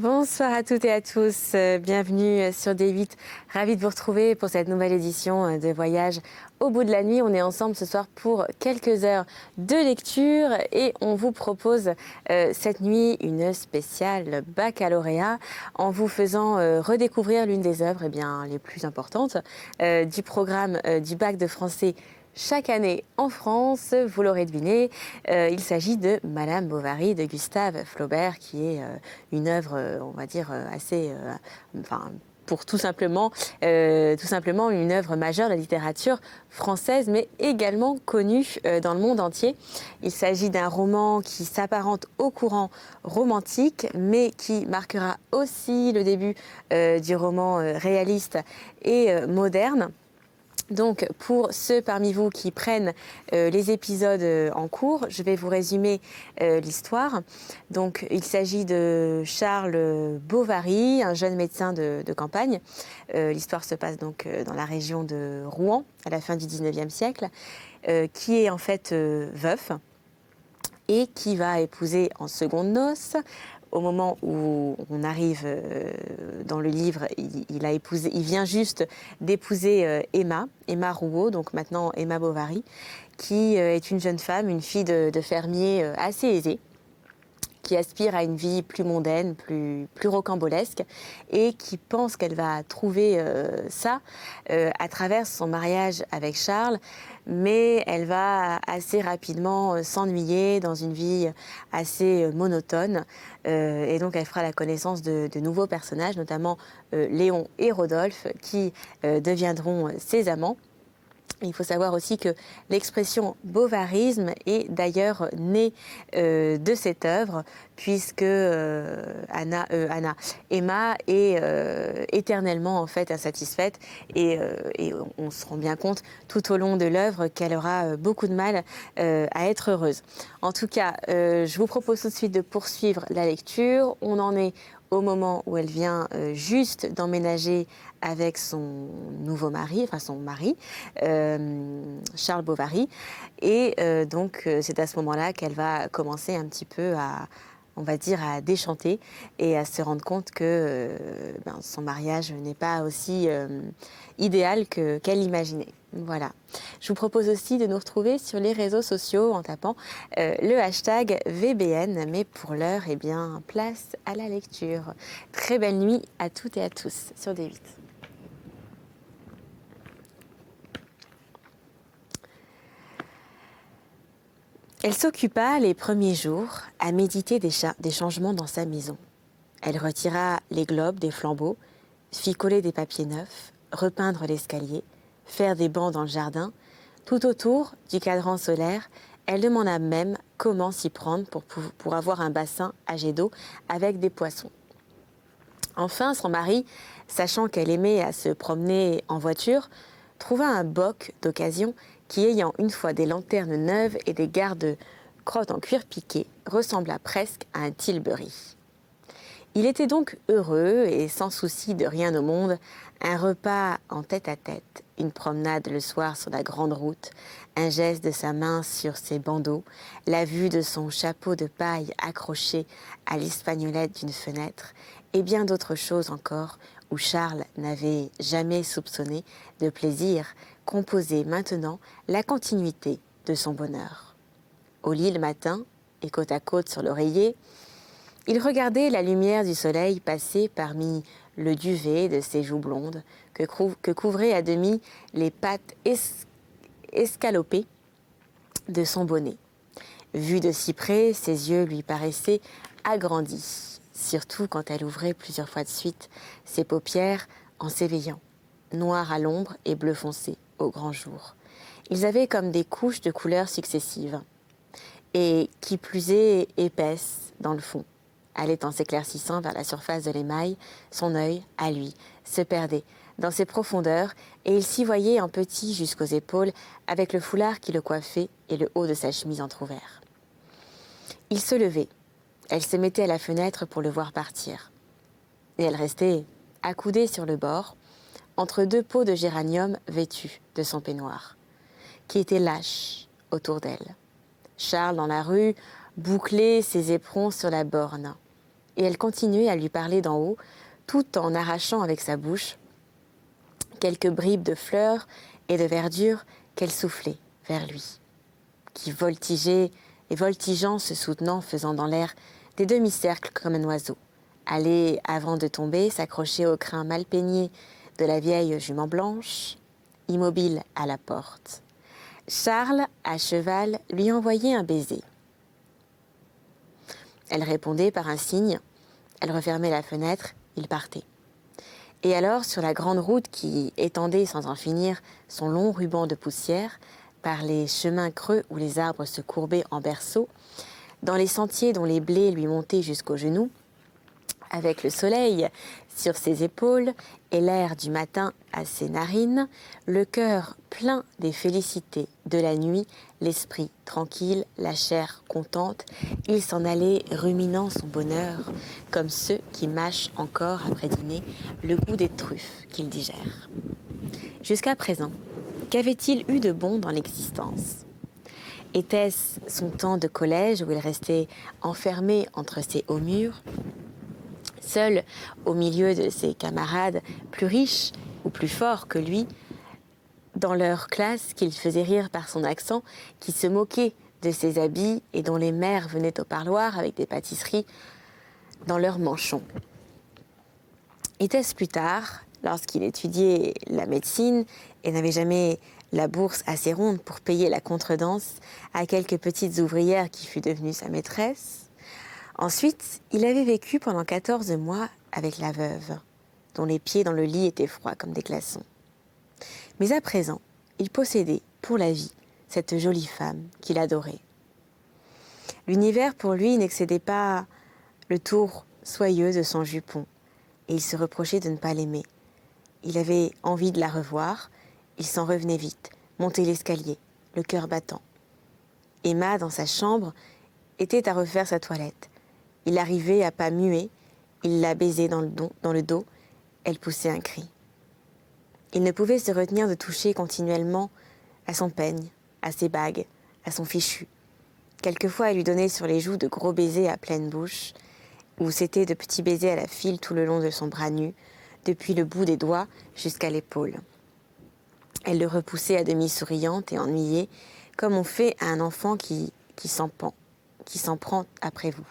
Bonsoir à toutes et à tous, bienvenue sur D8. Ravie de vous retrouver pour cette nouvelle édition de Voyage au bout de la nuit. On est ensemble ce soir pour quelques heures de lecture et on vous propose cette nuit une spéciale baccalauréat en vous faisant redécouvrir l'une des œuvres les plus importantes du programme du bac de français chaque année en France. Vous l'aurez deviné, il s'agit de Madame Bovary de Gustave Flaubert, qui est une œuvre, on va dire, assez... pour tout simplement une œuvre majeure de la littérature française, mais également connue dans le monde entier. Il s'agit d'un roman qui s'apparente au courant romantique, mais qui marquera aussi le début du roman réaliste et moderne. Donc, pour ceux parmi vous qui prennent les épisodes en cours, je vais vous résumer l'histoire. Donc, il s'agit de Charles Bovary, un jeune médecin de campagne. L'histoire se passe donc dans la région de Rouen, à la fin du 19e siècle, qui est en fait veuf et qui va épouser en secondes noces. Au moment où on arrive dans le livre, il vient juste d'épouser Emma Rouault, donc maintenant Emma Bovary, qui est une jeune femme, une fille de fermier assez aisée, qui aspire à une vie plus mondaine, plus rocambolesque, et qui pense qu'elle va trouver ça à travers son mariage avec Charles, mais elle va assez rapidement s'ennuyer dans une vie assez monotone, et donc elle fera la connaissance de nouveaux personnages, notamment Léon et Rodolphe, qui deviendront ses amants. Il faut savoir aussi que l'expression bovarisme est d'ailleurs née de cette œuvre, puisque Emma est éternellement en fait insatisfaite et on se rend bien compte tout au long de l'œuvre qu'elle aura beaucoup de mal à être heureuse. En tout cas, je vous propose tout de suite de poursuivre la lecture. On en est au moment où elle vient juste d'emménager avec son nouveau mari, enfin son mari, Charles Bovary. Et donc, c'est à ce moment-là qu'elle va commencer un petit peu on va dire, à déchanter et à se rendre compte que son mariage n'est pas aussi idéal qu'elle l'imaginait. Voilà. Je vous propose aussi de nous retrouver sur les réseaux sociaux en tapant le hashtag VBN. Mais pour l'heure, place à la lecture. Très belle nuit à toutes et à tous sur D8. Elle s'occupa les premiers jours à méditer des changements dans sa maison. Elle retira les globes des flambeaux, fit coller des papiers neufs, repeindre l'escalier, faire des bancs dans le jardin. Tout autour du cadran solaire, elle demanda même comment s'y prendre pour avoir un bassin à jet d'eau avec des poissons. Enfin, son mari, sachant qu'elle aimait à se promener en voiture, trouva un boc d'occasion qui, ayant une fois des lanternes neuves et des garde-crottes en cuir piqué, ressembla presque à un tilbury. Il était donc heureux et sans souci de rien au monde, un repas en tête-à-tête, une promenade le soir sur la grande route, un geste de sa main sur ses bandeaux, la vue de son chapeau de paille accroché à l'espagnolette d'une fenêtre, et bien d'autres choses encore où Charles n'avait jamais soupçonné de plaisir composait maintenant la continuité de son bonheur. Au lit le matin, et côte à côte sur l'oreiller, il regardait la lumière du soleil passer parmi le duvet de ses joues blondes que couvraient à demi les pattes escalopées de son bonnet. Vu de si près, ses yeux lui paraissaient agrandis, surtout quand elle ouvrait plusieurs fois de suite ses paupières en s'éveillant, noires à l'ombre et bleu foncé au grand jour. Ils avaient comme des couches de couleurs successives, et qui plus est épaisses dans le fond. Allait en s'éclaircissant vers la surface de l'émail, son œil, à lui, se perdait dans ses profondeurs et il s'y voyait en petit jusqu'aux épaules avec le foulard qui le coiffait et le haut de sa chemise entrouvert. Il se levait. Elle se mettait à la fenêtre pour le voir partir. Et elle restait accoudée sur le bord, entre deux pots de géranium vêtus de son peignoir, qui étaient lâches autour d'elle. Charles, dans la rue, bouclait ses éperons sur la borne. et elle continuait à lui parler d'en haut, tout en arrachant avec sa bouche quelques bribes de fleurs et de verdure qu'elle soufflait vers lui, qui voltigeait et voltigeant, se soutenant, faisant dans l'air des demi-cercles comme un oiseau, allait, avant de tomber, s'accrocher au crin mal peigné de la vieille jument blanche, immobile à la porte. Charles, à cheval, lui envoyait un baiser. Elle répondait par un signe, elle refermait la fenêtre, il partait. Et alors, sur la grande route qui étendait sans en finir son long ruban de poussière, par les chemins creux où les arbres se courbaient en berceaux, dans les sentiers dont les blés lui montaient jusqu'aux genoux, avec le soleil sur ses épaules et l'air du matin à ses narines, le cœur plein des félicités de la nuit, l'esprit tranquille, la chair contente, il s'en allait ruminant son bonheur, comme ceux qui mâchent encore après dîner le goût des truffes qu'ils digèrent. Jusqu'à présent, qu'avait-il eu de bon dans l'existence ? Était-ce son temps de collège où il restait enfermé entre ses hauts murs, seul au milieu de ses camarades plus riches ou plus forts que lui, dans leur classe qu'il faisait rire par son accent, qui se moquait de ses habits et dont les mères venaient au parloir avec des pâtisseries dans leurs manchons. Était-ce plus tard, lorsqu'il étudiait la médecine et n'avait jamais la bourse assez ronde pour payer la contredanse à quelques petites ouvrières qui fut devenue sa maîtresse? Ensuite, il avait vécu pendant 14 mois avec la veuve, dont les pieds dans le lit étaient froids comme des glaçons. Mais à présent, il possédait, pour la vie, cette jolie femme qu'il adorait. L'univers pour lui n'excédait pas le tour soyeux de son jupon, et il se reprochait de ne pas l'aimer. Il avait envie de la revoir, il s'en revenait vite, montait l'escalier, le cœur battant. Emma, dans sa chambre, était à refaire sa toilette. Il arrivait à pas muets, il la baisait dans le dos, elle poussait un cri. Il ne pouvait se retenir de toucher continuellement à son peigne, à ses bagues, à son fichu. Quelquefois, elle lui donnait sur les joues de gros baisers à pleine bouche, ou c'était de petits baisers à la file tout le long de son bras nu, depuis le bout des doigts jusqu'à l'épaule. Elle le repoussait à demi souriante et ennuyée, comme on fait à un enfant qui s'en prend après vous.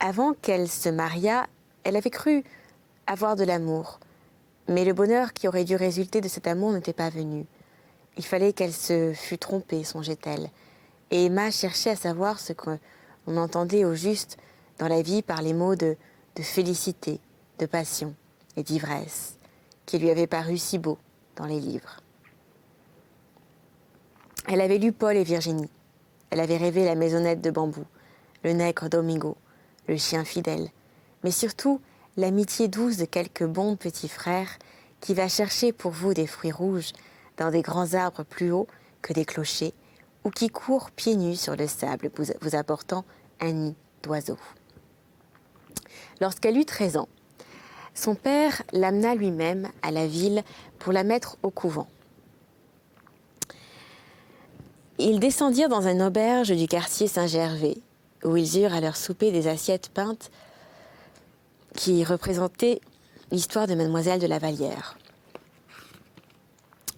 Avant qu'elle se mariât, elle avait cru avoir de l'amour, mais le bonheur qui aurait dû résulter de cet amour n'était pas venu. Il fallait qu'elle se fût trompée, songeait-elle, et Emma cherchait à savoir ce qu'on entendait au juste dans la vie par les mots de félicité, de passion et d'ivresse, qui lui avaient paru si beaux dans les livres. Elle avait lu Paul et Virginie. Elle avait rêvé la maisonnette de bambou, le nègre Domingo, le chien fidèle, mais surtout l'amitié douce de quelques bons petits frères qui va chercher pour vous des fruits rouges dans des grands arbres plus hauts que des clochers ou qui courent pieds nus sur le sable vous apportant un nid d'oiseaux. Lorsqu'elle eut 13 ans, son père l'amena lui-même à la ville pour la mettre au couvent. Ils descendirent dans une auberge du quartier Saint-Gervais, où ils eurent à leur souper des assiettes peintes qui représentaient l'histoire de Mademoiselle de la Vallière.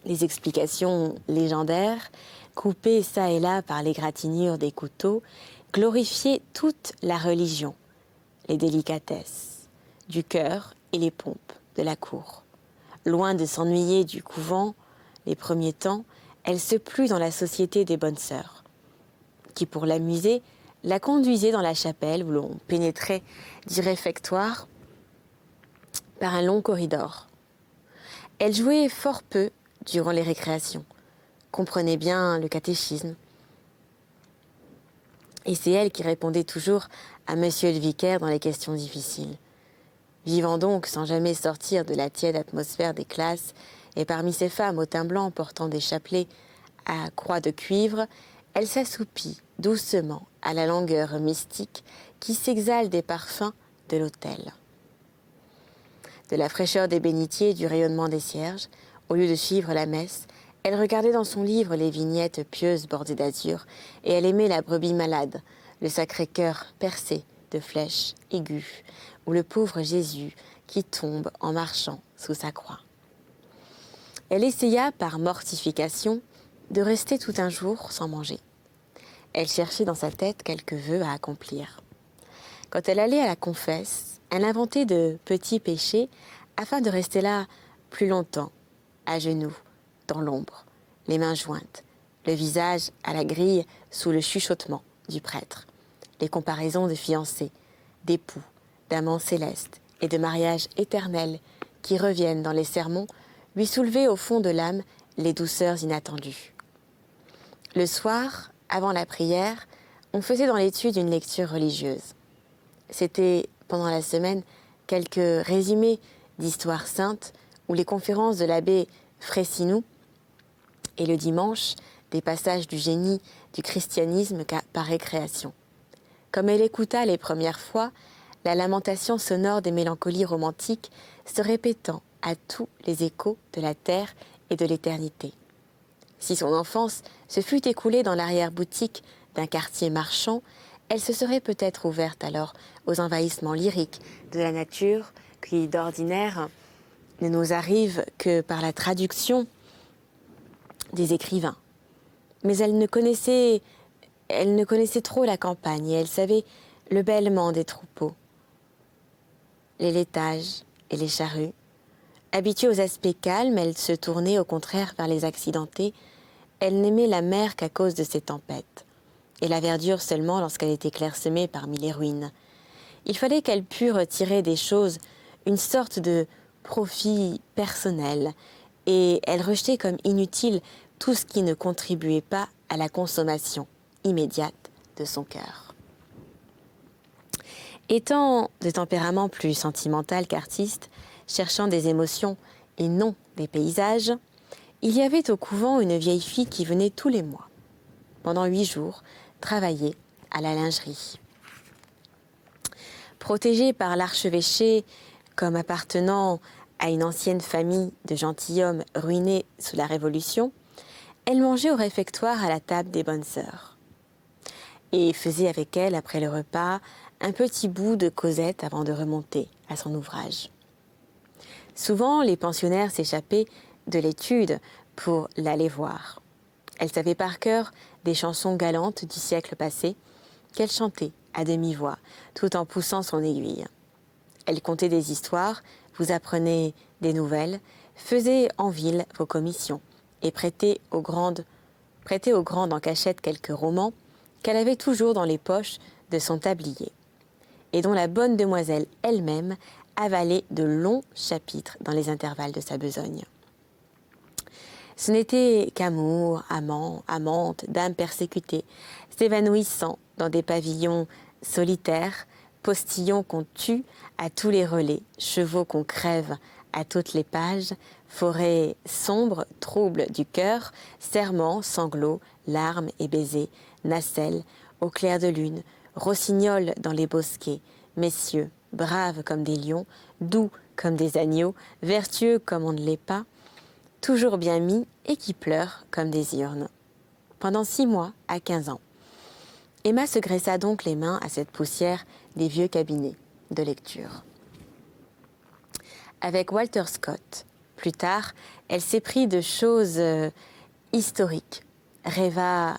Les explications légendaires, coupées çà et là par l'égratignure des couteaux, glorifiaient toute la religion, les délicatesses du cœur et les pompes de la cour. Loin de s'ennuyer du couvent, les premiers temps, elle se plut dans la société des bonnes sœurs, qui, pour l'amuser, la conduisaient dans la chapelle où l'on pénétrait du réfectoire par un long corridor. Elle jouait fort peu durant les récréations, comprenait bien le catéchisme, et c'est elle qui répondait toujours à monsieur le vicaire dans les questions difficiles. Vivant donc sans jamais sortir de la tiède atmosphère des classes, et parmi ces femmes au teint blanc portant des chapelets à croix de cuivre, elle s'assoupit doucement à la langueur mystique qui s'exhale des parfums de l'autel. De la fraîcheur des bénitiers et du rayonnement des cierges, au lieu de suivre la messe, elle regardait dans son livre les vignettes pieuses bordées d'azur, et elle aimait la brebis malade, le Sacré-Cœur percé de flèches aiguës, ou le pauvre Jésus qui tombe en marchant sous sa croix. Elle essaya, par mortification, de rester tout un jour sans manger. Elle cherchait dans sa tête quelques vœux à accomplir. Quand elle allait à la confesse, elle inventait de petits péchés afin de rester là plus longtemps, à genoux, dans l'ombre, les mains jointes, le visage à la grille sous le chuchotement du prêtre, les comparaisons de fiancés, d'époux, d'amants célestes et de mariages éternels qui reviennent dans les sermons lui soulever au fond de l'âme les douceurs inattendues. Le soir, avant la prière, on faisait dans l'étude une lecture religieuse. C'était, pendant la semaine, quelques résumés d'histoires saintes ou les conférences de l'abbé Frayssinous, et le dimanche, des passages du génie du christianisme par récréation. Comme elle écouta les premières fois, la lamentation sonore des mélancolies romantiques se répétant à tous les échos de la terre et de l'éternité. Si son enfance se fût écoulée dans l'arrière-boutique d'un quartier marchand, elle se serait peut-être ouverte alors aux envahissements lyriques de la nature qui, d'ordinaire, ne nous arrivent que par la traduction des écrivains. Mais elle ne connaissait trop la campagne et elle savait le bêlement des troupeaux, les laitages et les charrues. Habituée aux aspects calmes, elle se tournait au contraire vers les accidentés. Elle n'aimait la mer qu'à cause de ses tempêtes, et la verdure seulement lorsqu'elle était clairsemée parmi les ruines. Il fallait qu'elle pût retirer des choses une sorte de profit personnel, et elle rejetait comme inutile tout ce qui ne contribuait pas à la consommation immédiate de son cœur. Étant de tempérament plus sentimental qu'artiste, cherchant des émotions et non des paysages, il y avait au couvent une vieille fille qui venait tous les mois, pendant 8 jours, travailler à la lingerie. Protégée par l'archevêché comme appartenant à une ancienne famille de gentilshommes ruinés sous la Révolution, elle mangeait au réfectoire à la table des bonnes sœurs et faisait avec elle, après le repas, un petit bout de causette avant de remonter à son ouvrage. Souvent, les pensionnaires s'échappaient de l'étude pour l'aller voir. Elle savait par cœur des chansons galantes du siècle passé qu'elle chantait à demi-voix, tout en poussant son aiguille. Elle contait des histoires, vous apprenait des nouvelles, faisait en ville vos commissions et prêtait aux grandes en cachette quelques romans qu'elle avait toujours dans les poches de son tablier et dont la bonne demoiselle elle-même avalait de longs chapitres dans les intervalles de sa besogne. Ce n'était qu'amour, amant, amante, dames persécutées, s'évanouissant dans des pavillons solitaires, postillons qu'on tue à tous les relais, chevaux qu'on crève à toutes les pages, forêts sombres, troubles du cœur, serments, sanglots, larmes et baisers, nacelles, au clair de lune, rossignols dans les bosquets, messieurs, braves comme des lions, doux comme des agneaux, vertueux comme on ne l'est pas, toujours bien mis et qui pleurent comme des urnes. Pendant 6 mois à 15 ans. Emma se graissa donc les mains à cette poussière des vieux cabinets de lecture. Avec Walter Scott, plus tard, elle s'éprit de choses historiques, rêva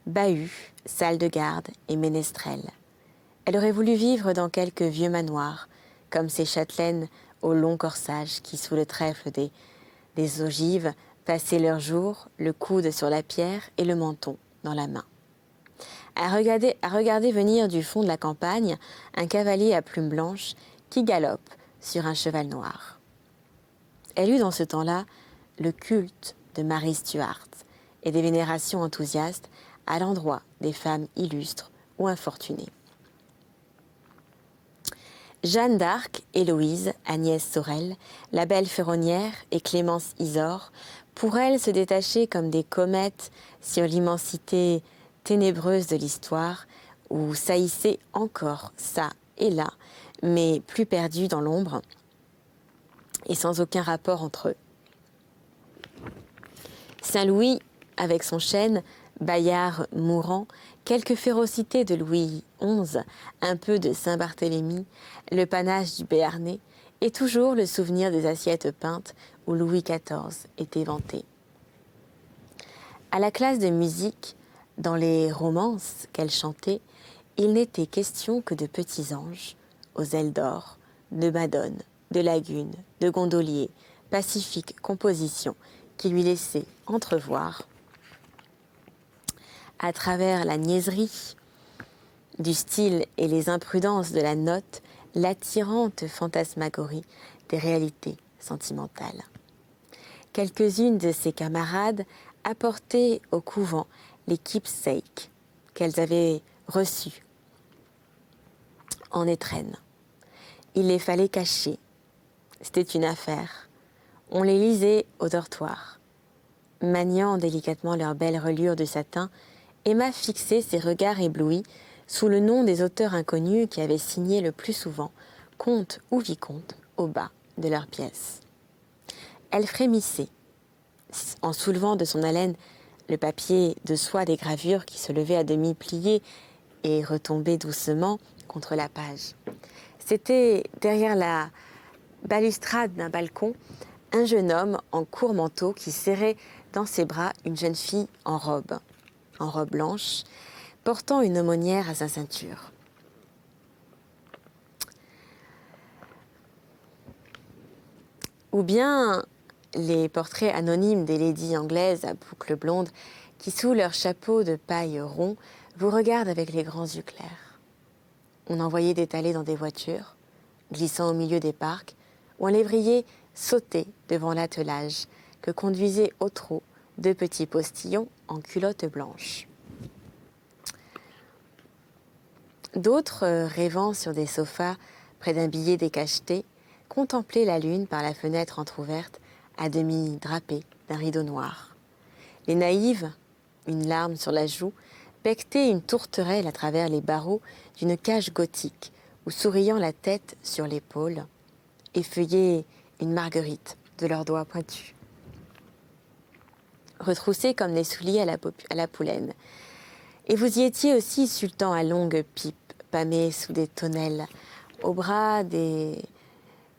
bahut, salle de garde et ménestrel. Elle aurait voulu vivre dans quelques vieux manoirs, comme ces châtelaines au long corsage qui, sous le trèfle des ogives, passaient leur jour, le coude sur la pierre et le menton dans la main. À regarder venir du fond de la campagne un cavalier à plumes blanches qui galope sur un cheval noir. Elle eut dans ce temps-là le culte de Marie Stuart et des vénérations enthousiastes à l'endroit des femmes illustres ou infortunées. Jeanne d'Arc, Héloïse, Agnès Sorel, la belle Ferronnière et Clémence Isaure, pour elle se détachaient comme des comètes sur l'immensité ténébreuse de l'histoire, où saillissaient encore ça et là, mais plus perdus dans l'ombre et sans aucun rapport entre eux. Saint-Louis, avec son chêne, Bayard mourant, quelques férocités de Louis XI, un peu de Saint-Barthélemy, le panache du Béarnais, et toujours le souvenir des assiettes peintes où Louis XIV était vanté. À la classe de musique, dans les romances qu'elle chantait, il n'était question que de petits anges, aux ailes d'or, de madones, de lagunes, de gondoliers, pacifiques compositions qui lui laissaient entrevoir, à travers la niaiserie du style et les imprudences de la note, l'attirante fantasmagorie des réalités sentimentales. Quelques-unes de ses camarades apportaient au couvent les keepsakes qu'elles avaient reçus en étrenne. Il les fallait cacher. C'était une affaire. On les lisait au dortoir. Maniant délicatement leurs belles reliures de satin, Emma fixait ses regards éblouis sous le nom des auteurs inconnus qui avaient signé le plus souvent comte ou vicomte au bas de leurs pièces. Elle frémissait en soulevant de son haleine le papier de soie des gravures qui se levait à demi plié et retombait doucement contre la page. C'était derrière la balustrade d'un balcon un jeune homme en court manteau qui serrait dans ses bras une jeune fille en robe blanche, portant une aumônière à sa ceinture. Ou bien les portraits anonymes des ladies anglaises à boucles blondes qui, sous leur chapeau de paille rond, vous regardent avec les grands yeux clairs. On en voyait d'étalés dans des voitures, glissant au milieu des parcs, où un lévrier sautait devant l'attelage que conduisaient au trot deux petits postillons en culotte blanche. D'autres, rêvant sur des sofas près d'un billet décacheté, contemplaient la lune par la fenêtre entr'ouverte, à demi drapée d'un rideau noir. Les naïves, une larme sur la joue, becquetaient une tourterelle à travers les barreaux d'une cage gothique, ou souriant la tête sur l'épaule, effeuillaient une marguerite de leurs doigts pointus. Retroussés comme des souliers à la poulaine. Et vous y étiez aussi sultan à longues pipes, pâmés sous des tonnelles, au bras des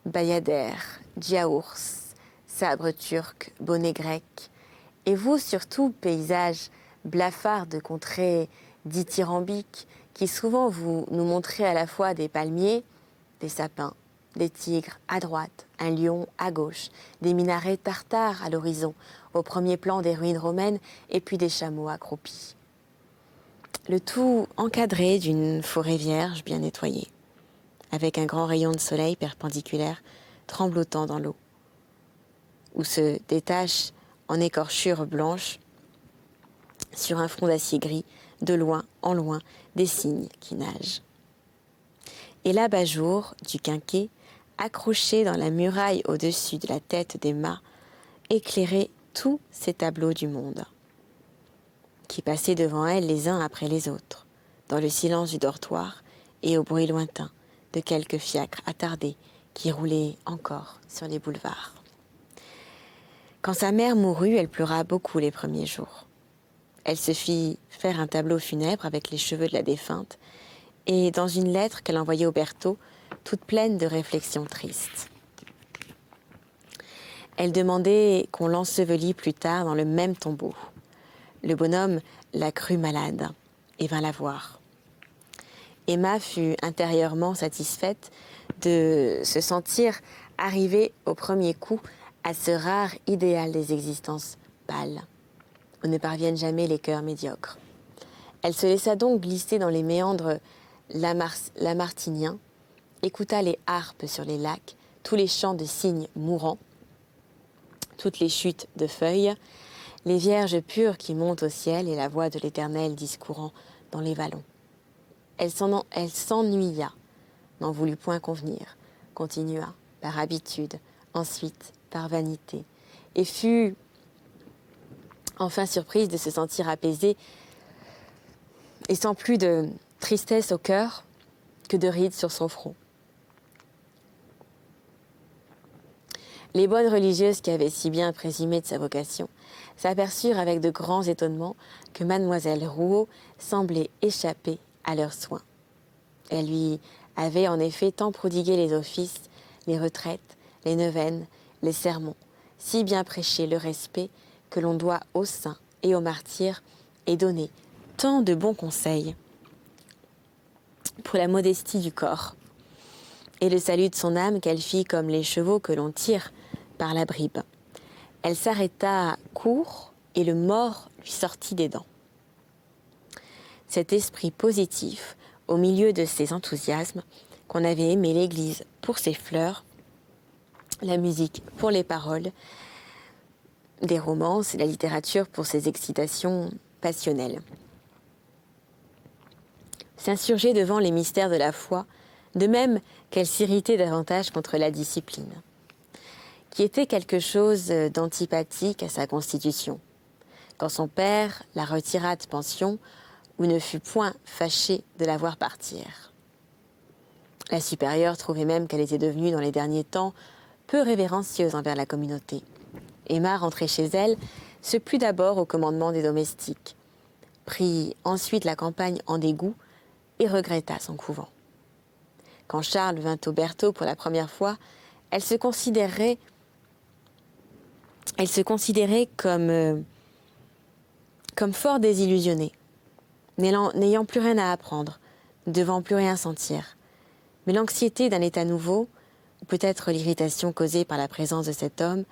bayadères, djaours, sabres turcs, bonnets grecs. Et vous surtout, paysage blafard de contrées dithyrambiques, qui souvent nous montrez à la fois des palmiers, des sapins, des tigres à droite, un lion à gauche, des minarets tartares à l'horizon, au premier plan des ruines romaines, et puis des chameaux accroupis. Le tout encadré d'une forêt vierge bien nettoyée, avec un grand rayon de soleil perpendiculaire tremblotant dans l'eau, où se détachent en écorchures blanches, sur un front d'acier gris, de loin en loin, des cygnes qui nagent. Et l'abat-jour du quinquet, accroché dans la muraille au-dessus de la tête d'Emma, éclairait tous ces tableaux du monde, qui passaient devant elle les uns après les autres, dans le silence du dortoir et au bruit lointain de quelques fiacres attardés qui roulaient encore sur les boulevards. Quand sa mère mourut, elle pleura beaucoup les premiers jours. Elle se fit faire un tableau funèbre avec les cheveux de la défunte et dans une lettre qu'elle envoyait au Berthaud, toute pleine de réflexions tristes. Elle demandait qu'on l'ensevelît plus tard dans le même tombeau. Le bonhomme la crut malade et vint la voir. Emma fut intérieurement satisfaite de se sentir arrivée au premier coup à ce rare idéal des existences pâles, où ne parviennent jamais les cœurs médiocres. Elle se laissa donc glisser dans les méandres lamartiniens, écouta les harpes sur les lacs, tous les chants de cygnes mourants, toutes les chutes de feuilles, les vierges pures qui montent au ciel et la voix de l'Éternel discourant dans les vallons. Elle s'ennuya, n'en voulut point convenir, continua par habitude, ensuite par vanité, et fut enfin surprise de se sentir apaisée et sans plus de tristesse au cœur que de rides sur son front. Les bonnes religieuses qui avaient si bien présumé de sa vocation s'aperçurent avec de grands étonnements que mademoiselle Rouault semblait échapper à leurs soins. Elle lui avait en effet tant prodigué les offices, les retraites, les neuvaines, les sermons, si bien prêché le respect que l'on doit aux saints et aux martyrs et donné tant de bons conseils pour la modestie du corps et le salut de son âme qu'elle fit comme les chevaux que l'on tire par la bribe. Elle s'arrêta court et le mors lui sortit des dents. Cet esprit positif, au milieu de ces enthousiasmes, qu'on avait aimé l'Église pour ses fleurs, la musique pour les paroles, des romances et la littérature pour ses excitations passionnelles. S'insurger devant les mystères de la foi, de même qu'elle s'irritait davantage contre la discipline, qui était quelque chose d'antipathique à sa constitution. Quand son père la retira de pension, ou ne fut point fâché de la voir partir. La supérieure trouvait même qu'elle était devenue dans les derniers temps peu révérencieuse envers la communauté. Emma, rentrée chez elle, se plut d'abord au commandement des domestiques, prit ensuite la campagne en dégoût et regretta son couvent. Quand Charles vint au Berthaud pour la première fois, elle se considérait comme fort désillusionnée, n'ayant plus rien à apprendre, ne devant plus rien sentir. Mais l'anxiété d'un état nouveau, ou peut-être l'irritation causée par la présence de cet homme,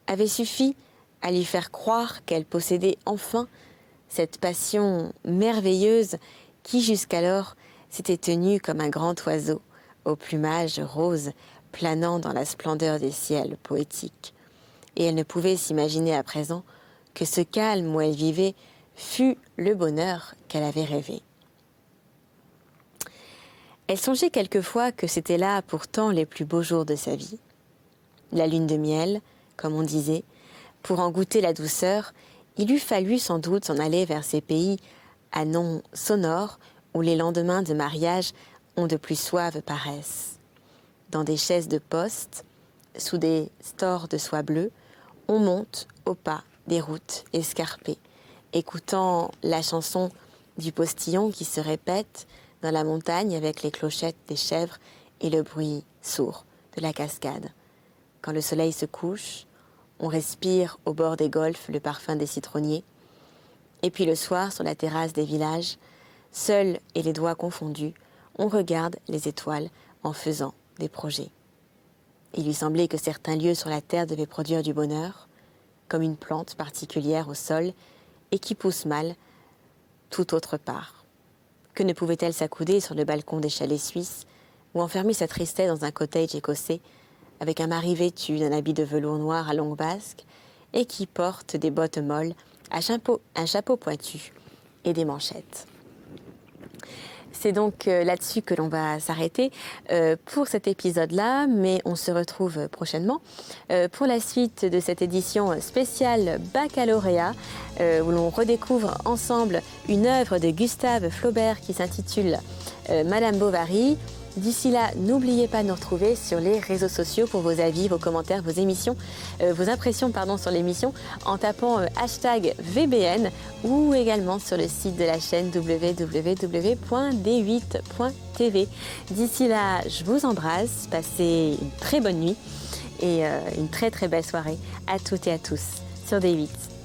avait suffi à lui faire croire qu'elle possédait enfin cette passion merveilleuse qui jusqu'alors s'était tenue comme un grand oiseau au plumage rose planant dans la splendeur des ciels poétiques. Et elle ne pouvait s'imaginer à présent que ce calme où elle vivait fût le bonheur qu'elle avait rêvé. Elle songeait quelquefois que c'était là pourtant les plus beaux jours de sa vie. La lune de miel, comme on disait, pour en goûter la douceur, il eût fallu sans doute s'en aller vers ces pays à noms sonores où les lendemains de mariage ont de plus suaves paresses. Dans des chaises de poste, sous des stores de soie bleue, on monte au pas des routes escarpées, écoutant la chanson du postillon qui se répète dans la montagne avec les clochettes des chèvres et le bruit sourd de la cascade. Quand le soleil se couche, on respire au bord des golfes le parfum des citronniers. Et puis le soir, sur la terrasse des villages, seul et les doigts confondus, on regarde les étoiles en faisant des projets. Il lui semblait que certains lieux sur la terre devaient produire du bonheur, comme une plante particulière au sol et qui pousse mal tout autre part. Que ne pouvait-elle s'accouder sur le balcon des chalets suisses ou enfermer sa tristesse dans un cottage écossais avec un mari vêtu d'un habit de velours noir à longue basque et qui porte des bottes molles, un chapeau pointu et des manchettes. C'est donc là-dessus que l'on va s'arrêter pour cet épisode-là, mais on se retrouve prochainement pour la suite de cette édition spéciale baccalauréat où l'on redécouvre ensemble une œuvre de Gustave Flaubert qui s'intitule Madame Bovary. D'ici là, n'oubliez pas de nous retrouver sur les réseaux sociaux pour vos avis, vos commentaires, vos impressions sur l'émission en tapant hashtag VBN ou également sur le site de la chaîne www.d8.tv. D'ici là, je vous embrasse, passez une très bonne nuit et une très très belle soirée à toutes et à tous sur D8.